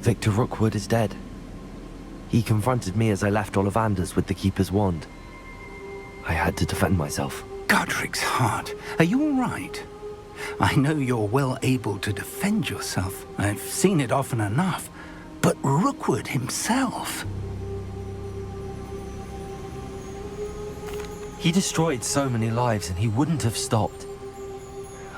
Victor Rookwood is dead. He confronted me as I left Ollivander's with the Keeper's wand. I had to defend myself. Godric's heart. Are you all right? I know you're well able to defend yourself. I've seen it often enough. But Rookwood himself... He destroyed so many lives and he wouldn't have stopped.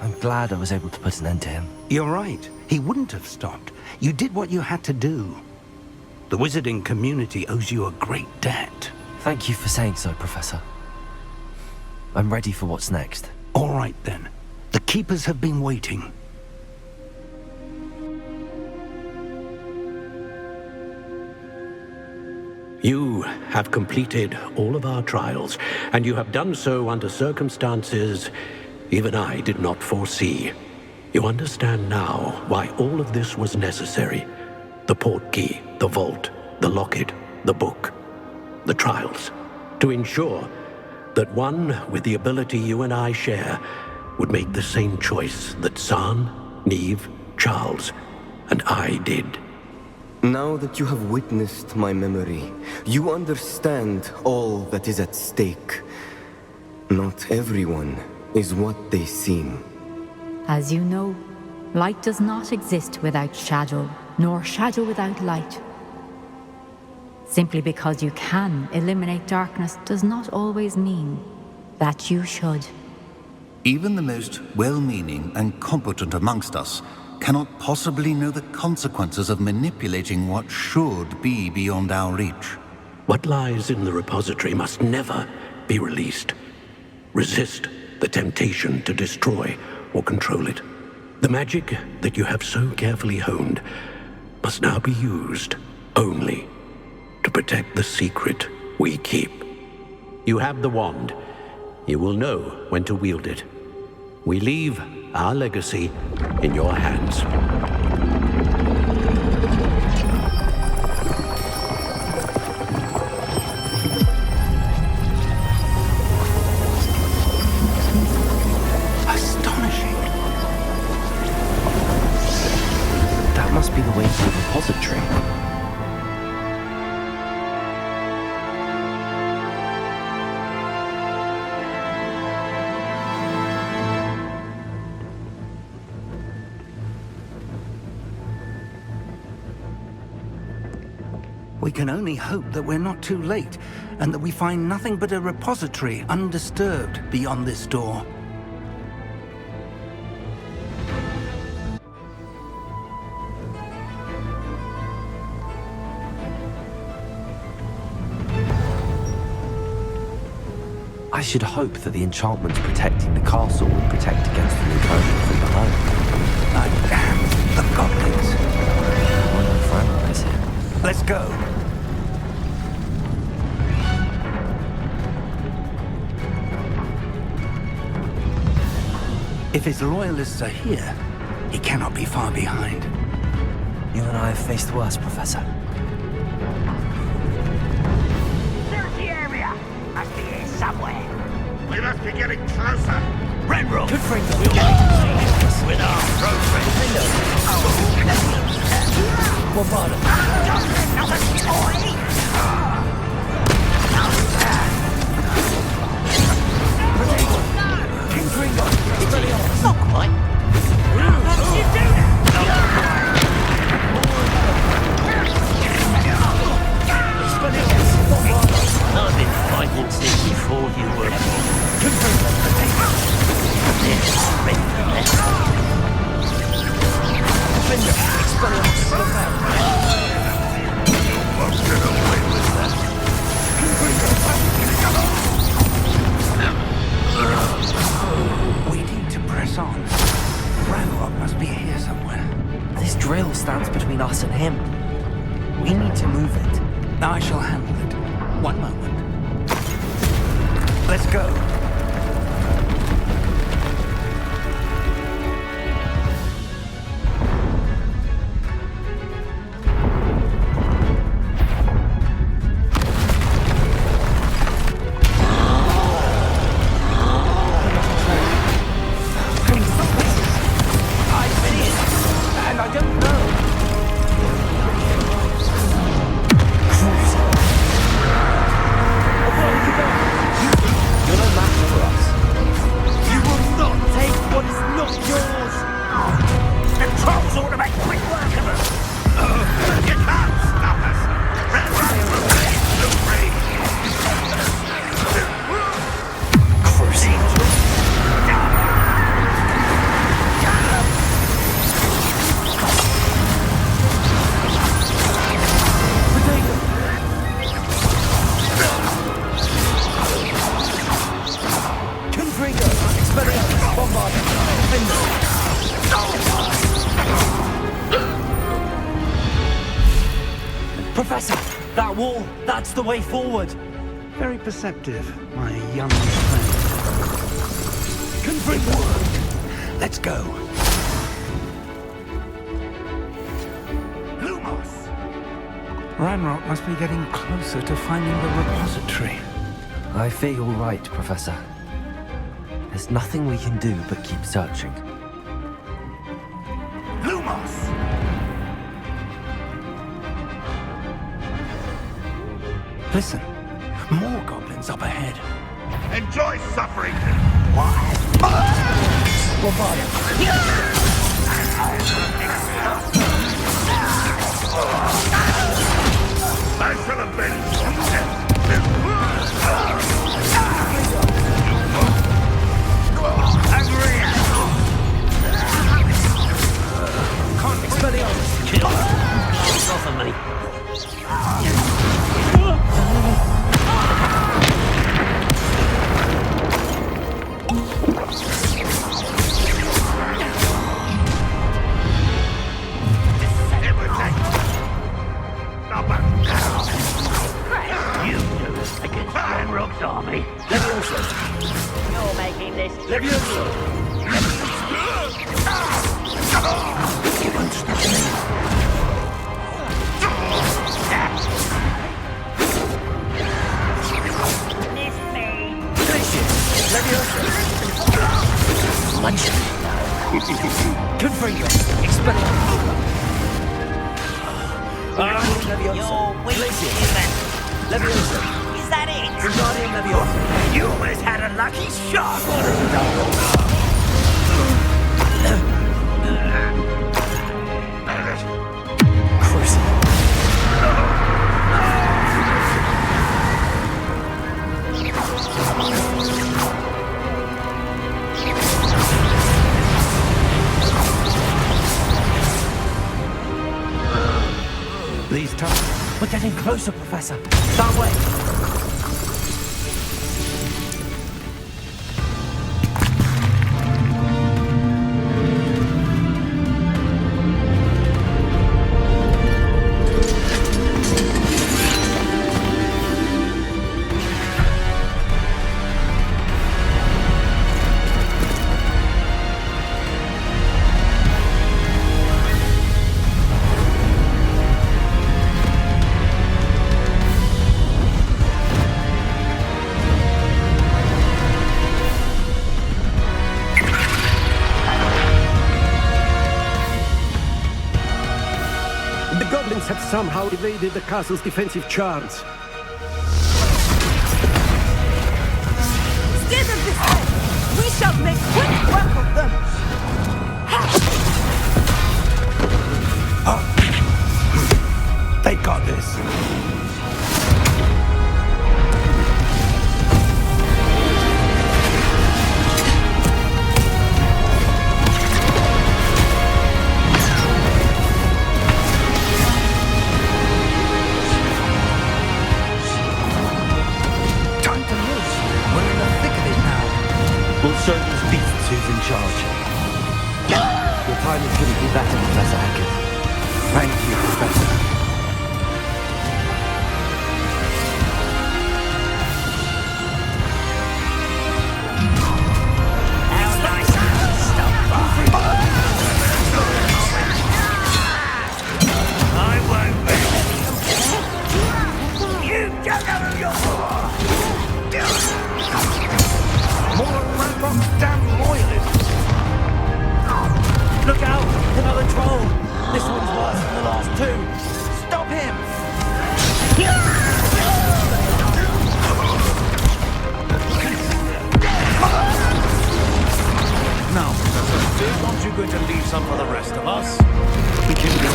I'm glad I was able to put an end to him. You're right. He wouldn't have stopped. You did what you had to do. The wizarding community owes you a great debt. Thank you for saying so, Professor. I'm ready for what's next. All right, then. The Keepers have been waiting. You have completed all of our trials, and you have done so under circumstances even I did not foresee. You understand now why all of this was necessary. The portkey, the vault, the locket, the book, the trials. To ensure that one with the ability you and I share would make the same choice that San, Neve, Charles, and I did. Now that you have witnessed my memory, you understand all that is at stake. Not everyone is what they seem. As you know, light does not exist without shadow, nor shadow without light. Simply because you can eliminate darkness does not always mean that you should. Even the most well-meaning and competent amongst us cannot possibly know the consequences of manipulating what should be beyond our reach. What lies in the repository must never be released. Resist the temptation to destroy or control it. The magic that you have so carefully honed must now be used only to protect the secret we keep. You have the wand. You will know when to wield it. We leave our legacy in your hands. Astonishing. That must be the way to the repository. We can only hope that we're not too late, and that we find nothing but a repository undisturbed beyond this door. I should hope that the enchantments protecting the castle will protect against the incursion from behind. Damn the goblins. One of my friend is here. Let's go. If his loyalists are here, he cannot be far behind. You and I have faced worse, Professor. Search the area! Must be here somewhere. We must be getting closer. Renroll! Good friend, We'll get to see with our road friend. What about it? Another toy! Not quite. How did you do that? I've been fighting since before you were We need to press on. Ranrock must be here somewhere. This drill stands between us and him. We need to move it. I shall handle it. One moment. Let's go. Professor! That wall! That's the way forward! Very perceptive, my young friend. Confirm word. Let's go. Lumos! Ranrock must be getting closer to finding the repository. I fear you're right, Professor. There's nothing we can do but keep searching. Lumos! Listen, more goblins up ahead. Enjoy suffering! I shall avenge your death! Kill. It's off of me. You do it against Ranrock's army. You're making this. You're weak, human. Is that it? You almost had a lucky shot! These tunnels. We're getting closer, Professor. That way. Have somehow evaded the castle's defensive charms. Steer them this way! We shall make quick work of them! They got this. Show these beasts who's in charge. Your timing couldn't be better, Professor Hackett. Thank you, Professor. Look out! Another troll! This one's worse than the last two! Stop him! Now, Professor, aren't you going to leave some for the rest of us? We can go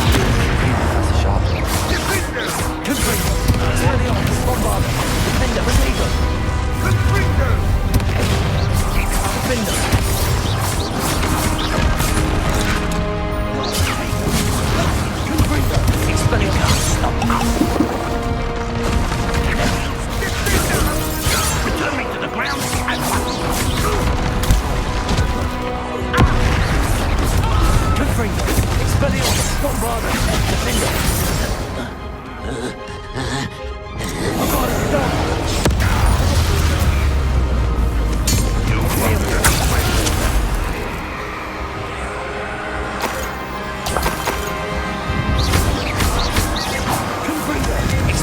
Professor Sharp. Confringo! Expelliarmus! Bombard! Defender! Receiver! Confringo! Defender! Return me to the ground. Confringo!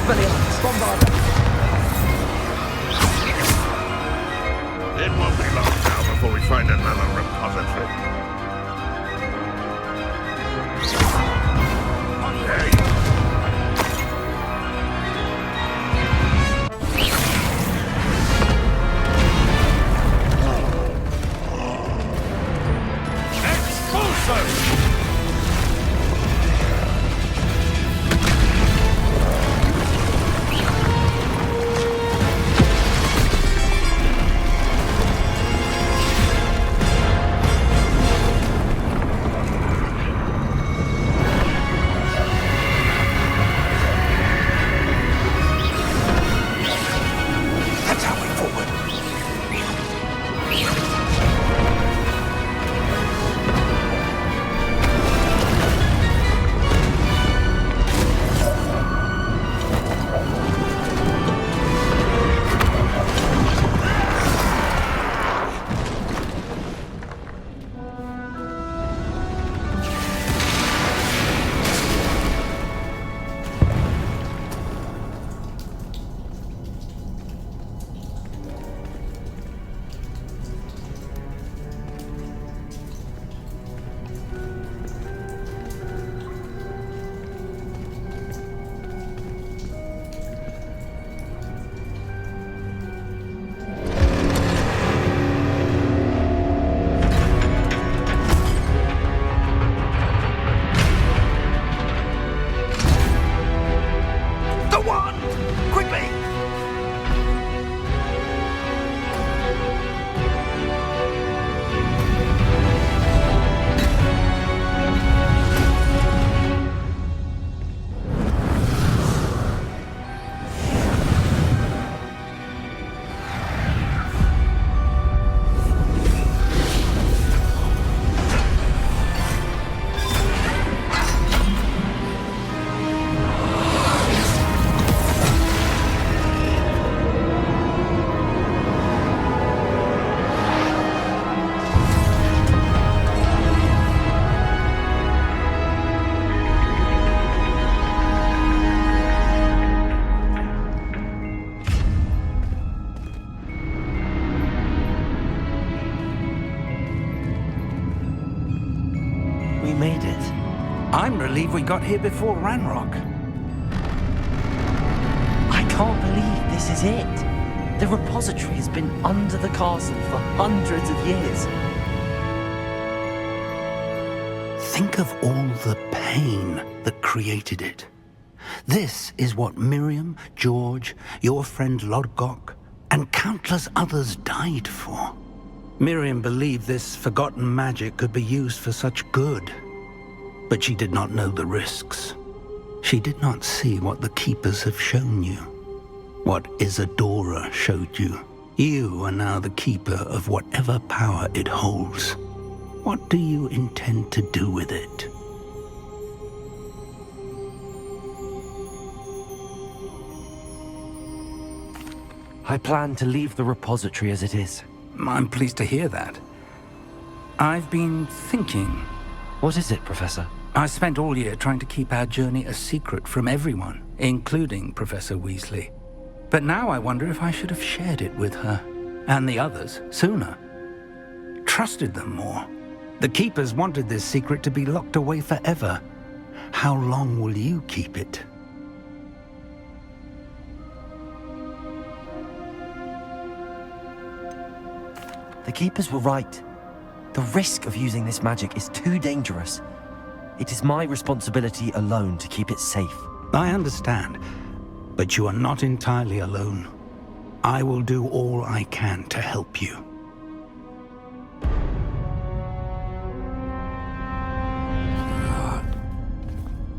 Expelliarmus! Bombard them! It won't be long now before we find another repository. There you go. We made it. I'm relieved we got here before Ranrock. I can't believe this is it. The repository has been under the castle for hundreds of years. Think of all the pain that created it. This is what Miriam, George, your friend Lodgok, and countless others died for. Miriam believed this forgotten magic could be used for such good, but she did not know the risks. She did not see what the Keepers have shown you, what Isadora showed you. You are now the Keeper of whatever power it holds. What do you intend to do with it? I plan to leave the repository as it is. I'm pleased to hear that. I've been thinking. What is it, Professor? I spent all year trying to keep our journey a secret from everyone, including Professor Weasley. But now I wonder if I should have shared it with her, and the others, sooner. Trusted them more. The Keepers wanted this secret to be locked away forever. How long will you keep it? The Keepers were right. The risk of using this magic is too dangerous. It is my responsibility alone to keep it safe. I understand, but you are not entirely alone. I will do all I can to help you.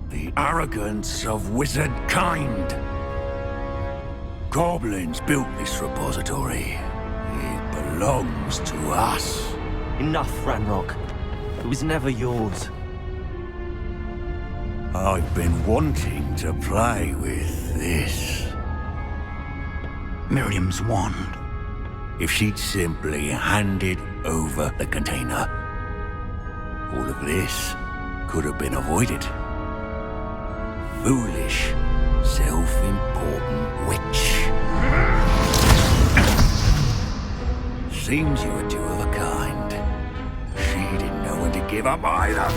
The arrogance of wizard kind. Goblins built this repository. It belongs to us. Enough, Ranrock. It was never yours. I've been wanting to play with this. Miriam's wand. If she'd simply handed over the container, all of this could have been avoided. Foolish, Self-important witch. Seems you were two of a kind. She didn't know when to give up either.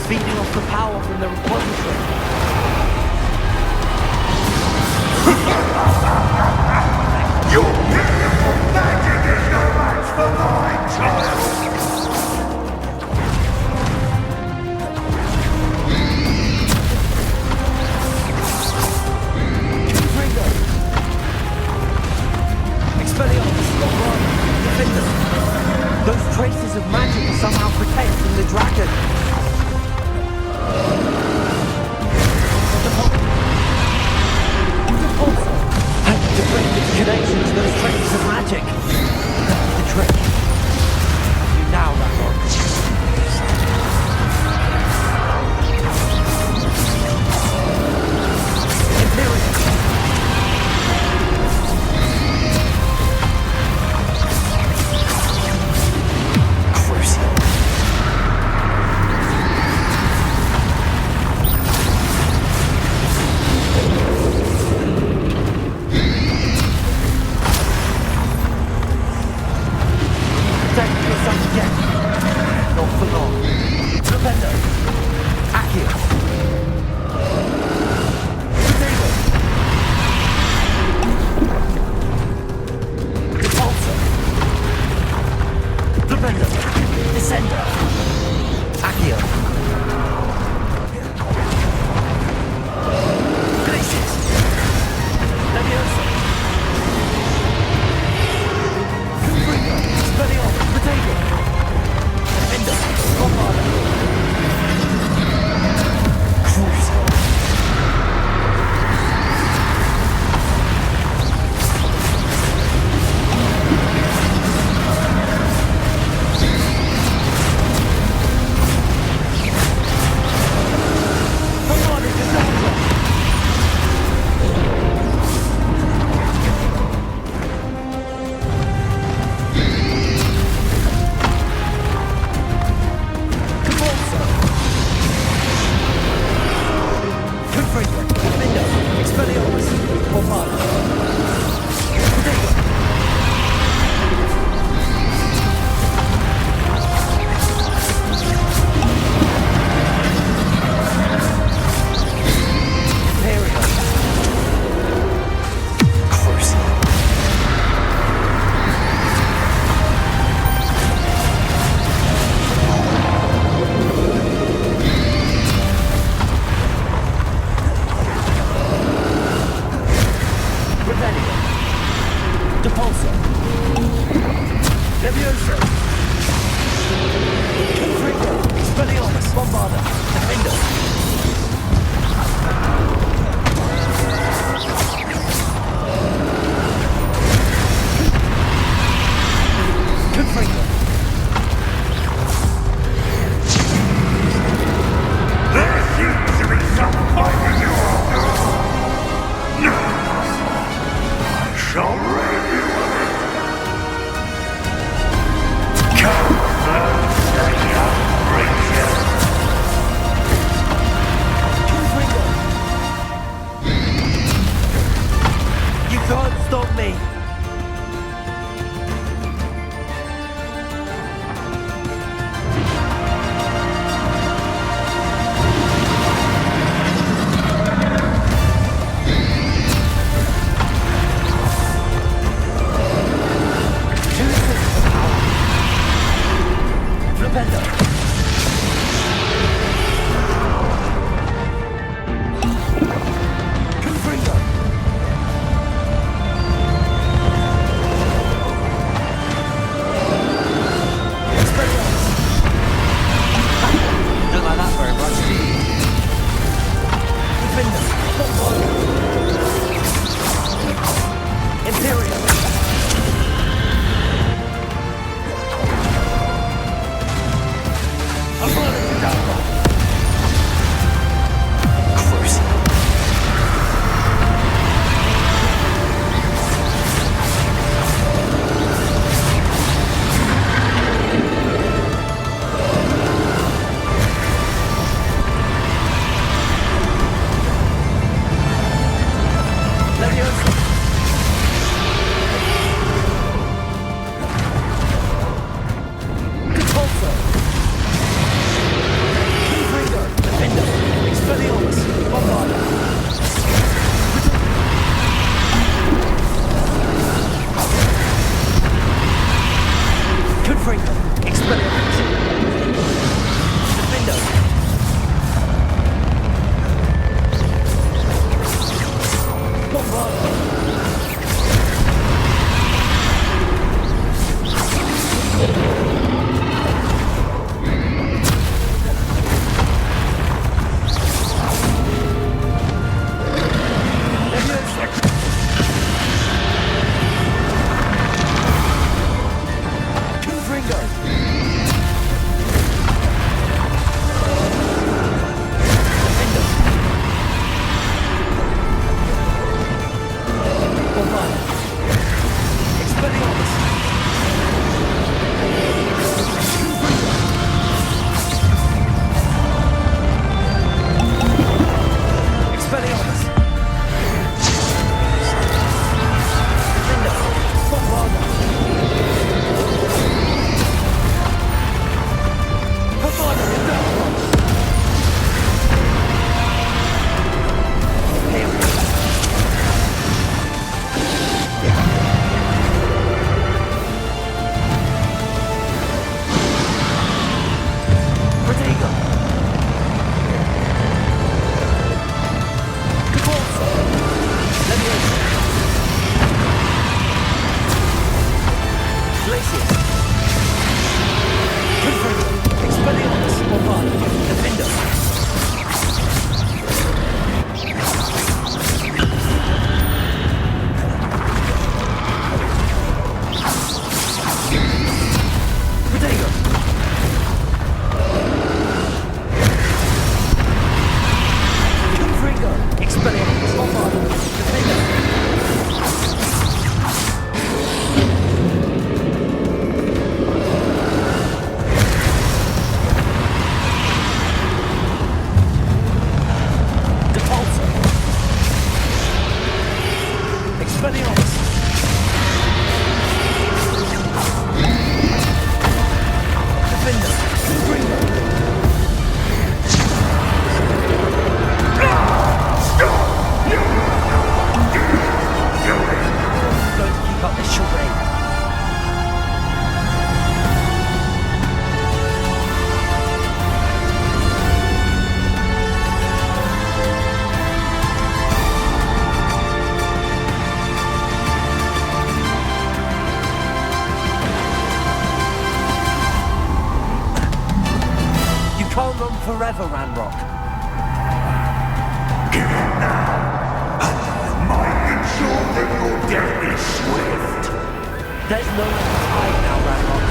Feeding off the power from the repository. Your beautiful magic is no match for mine, child! Expelliarmus, Hogwart, defenders. Those traces of magic are somehow protecting the dragon. To bring its connection to those traces of magic. The trick. You now, Ramon. Imperium. Crucial. Not for long. Propendo. Accio. Potato. Repulsor. Propendo. Descender. Accio. Glacius. Leviosa. Confringo. Expelliarmus. Potato. Don't like that very much. Imperial. forever, Ranrock. Give it now. Might ensure that your death is swift. There's no one to hide now, Ranrock.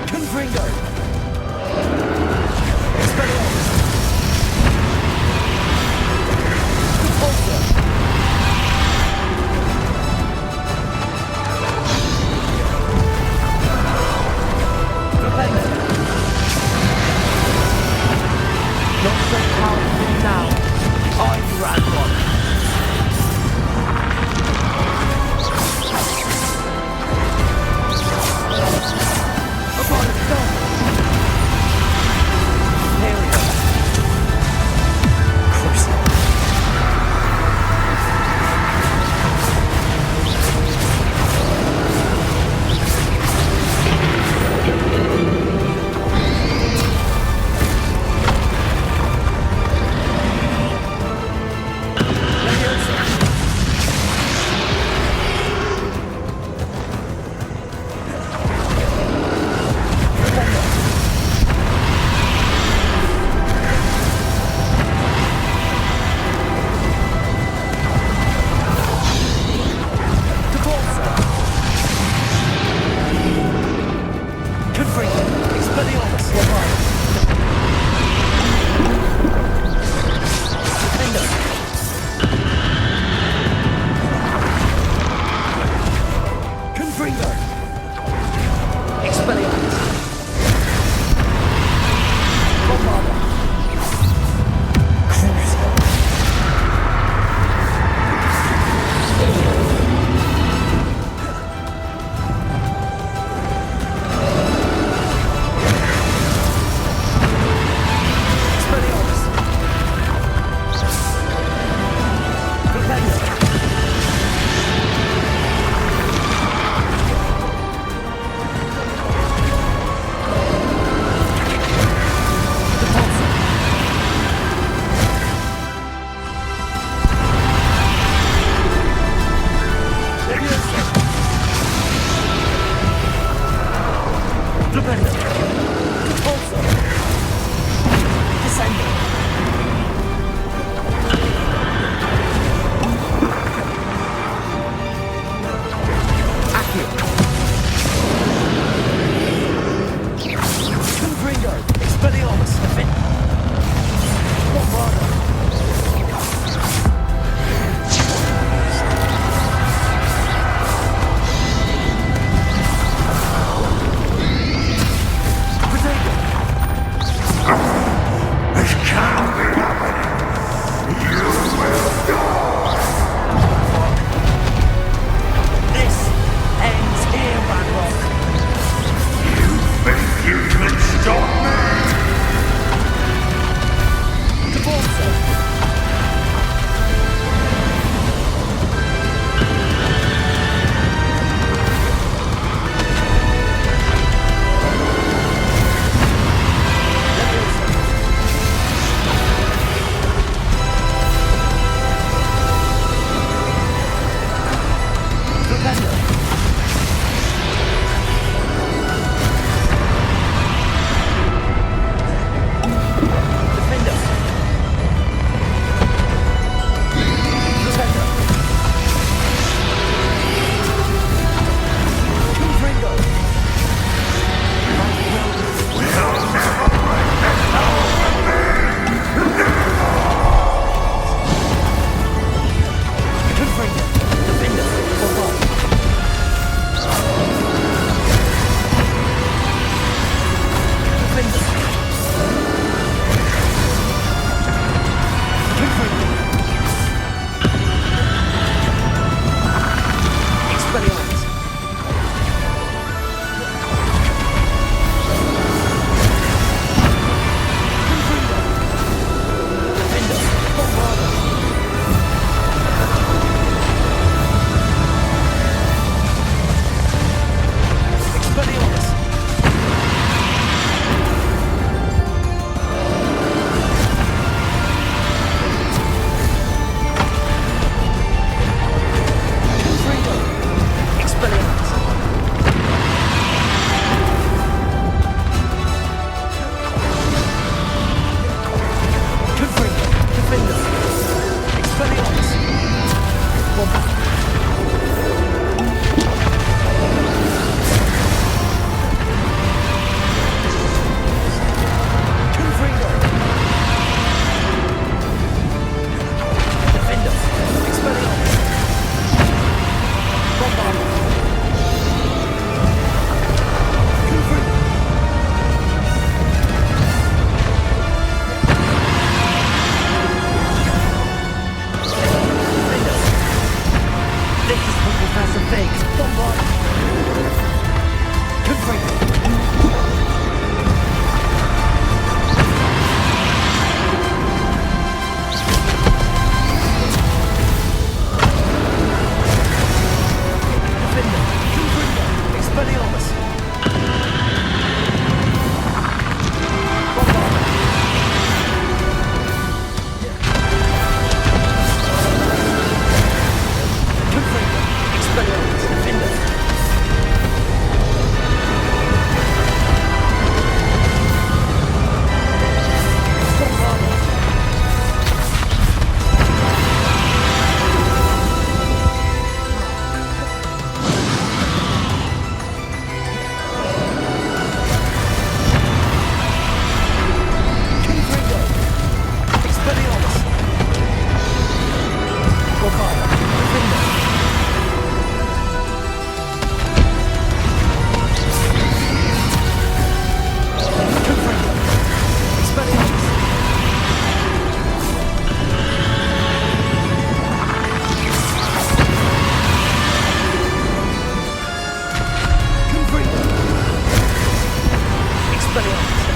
Confringo! Expelliarmus! Repulsor! Propender!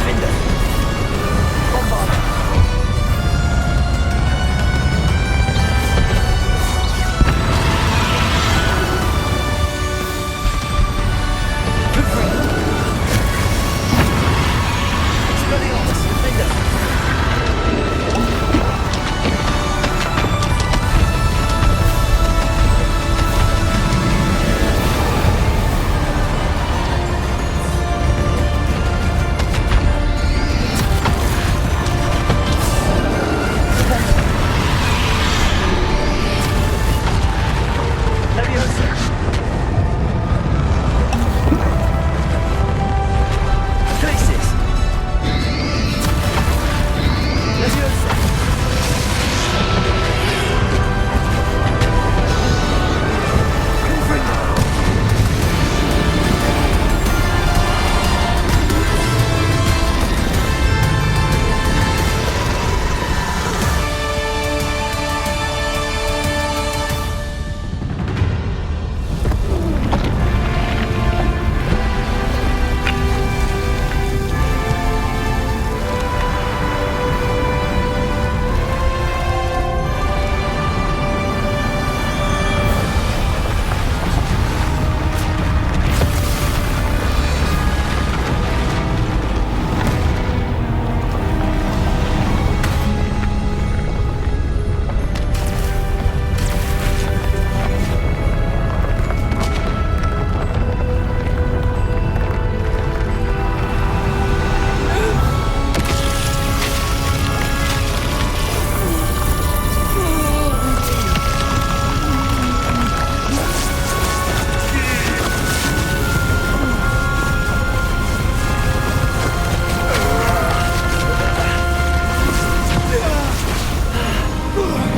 defender. Bombarder. Expelliarmus, defender. Leviosa. Crisis. Leviosa. Confringo.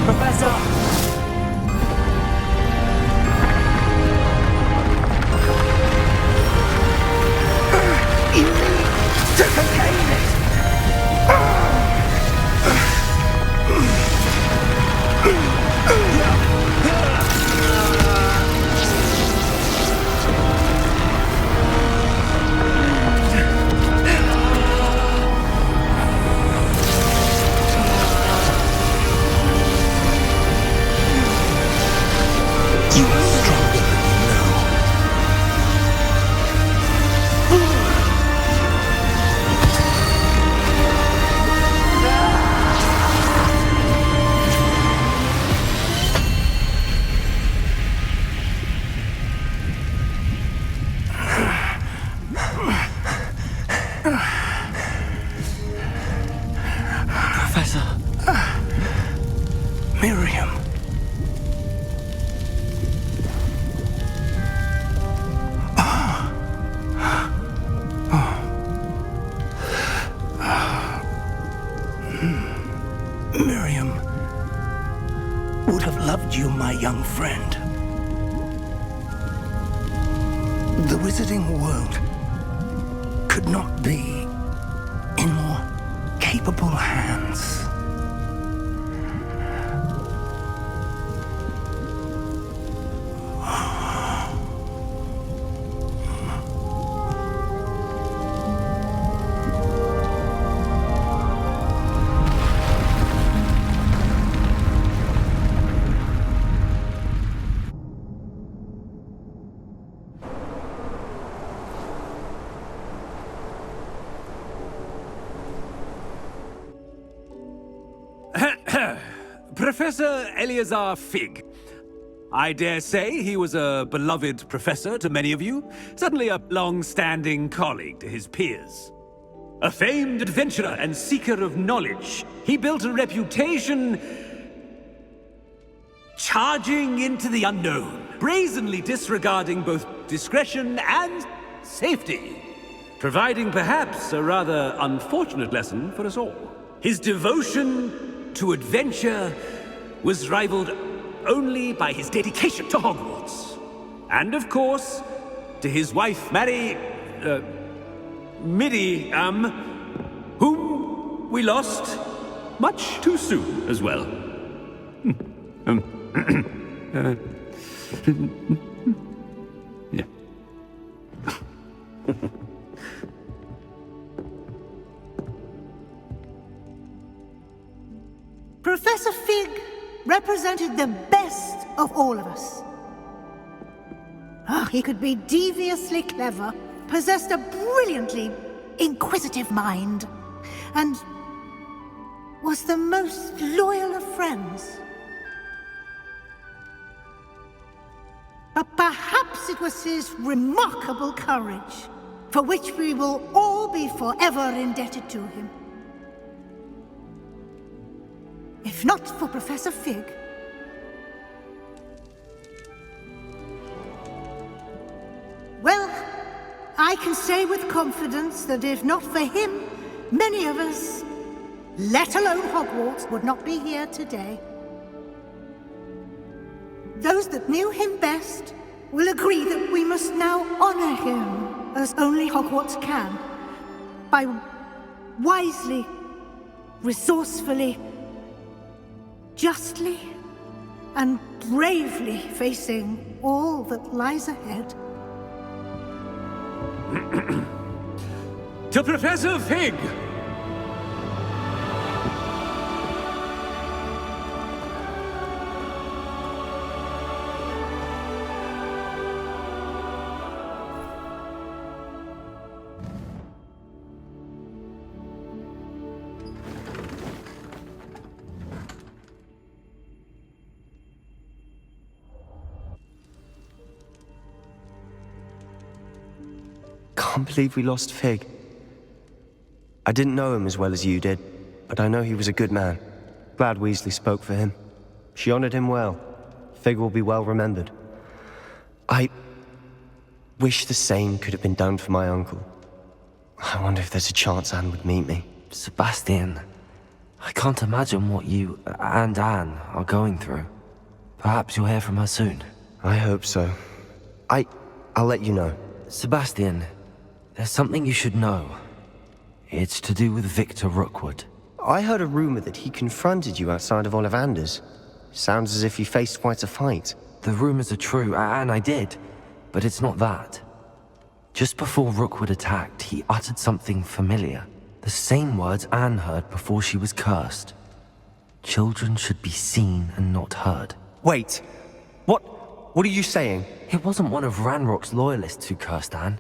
Professor! You need to contain it! You are stronger than you know. Professor. Miriam. Miriam would have loved you, my young friend. The wizarding world could not be in more capable hands. Professor Eleazar Fig. I dare say he was a beloved professor to many of you, certainly a long-standing colleague to his peers. A famed adventurer and seeker of knowledge, he built a reputation charging into the unknown, brazenly disregarding both discretion and safety, providing perhaps a rather unfortunate lesson for us all. His devotion to adventure was rivaled only by his dedication to Hogwarts. And of course, to his wife, Midi, whom we lost much too soon as well. Yeah. Professor Fig represented the best of all of us. He could be deviously clever, possessed a brilliantly inquisitive mind, and was the most loyal of friends. But perhaps it was his remarkable courage, for which we will all be forever indebted to him. If not for Professor Fig, well, I can say with confidence that if not for him, many of us, let alone Hogwarts, would not be here today. Those that knew him best will agree that we must now honor him as only Hogwarts can, by wisely, resourcefully, justly, and bravely facing all that lies ahead. To Professor Fig! I can't believe we lost Fig. I didn't know him as well as you did, but I know he was a good man. Glad Weasley spoke for him. She honored him well. Fig will be well remembered. I wish the same could have been done for my uncle. I wonder if there's a chance Anne would meet me. Sebastian, I can't imagine what you and Anne are going through. Perhaps you'll hear from her soon. I hope so. I'll let you know. Sebastian, there's something you should know. It's to do with Victor Rookwood. I heard a rumor that he confronted you outside of Ollivander's. Sounds as if you faced quite a fight. The rumors are true, and I did, but it's not that. Just before Rookwood attacked, he uttered something familiar. The same words Anne heard before she was cursed. Children should be seen and not heard. Wait, what are you saying? It wasn't one of Ranrock's loyalists who cursed Anne.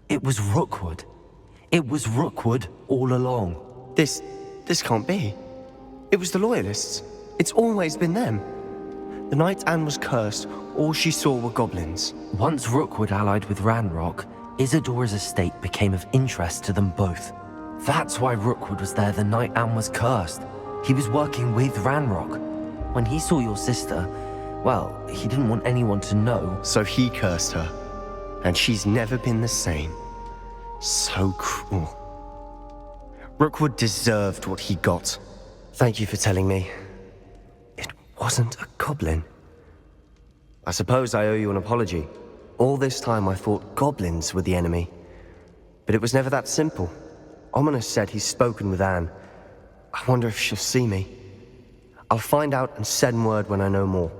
It was Rookwood. It was Rookwood all along. This can't be. It was the Loyalists. It's always been them. The night Anne was cursed, all she saw were goblins. Once Rookwood allied with Ranrock, Isadora's estate became of interest to them both. That's why Rookwood was there the night Anne was cursed. He was working with Ranrock. When he saw your sister, well, he didn't want anyone to know. So he cursed her. And she's never been the same. So cruel. Rookwood deserved what he got. Thank you for telling me. It wasn't a goblin. I suppose I owe you an apology. All this time I thought goblins were the enemy. But it was never that simple. Ominous said he's spoken with Anne. I wonder if she'll see me. I'll find out and send word when I know more.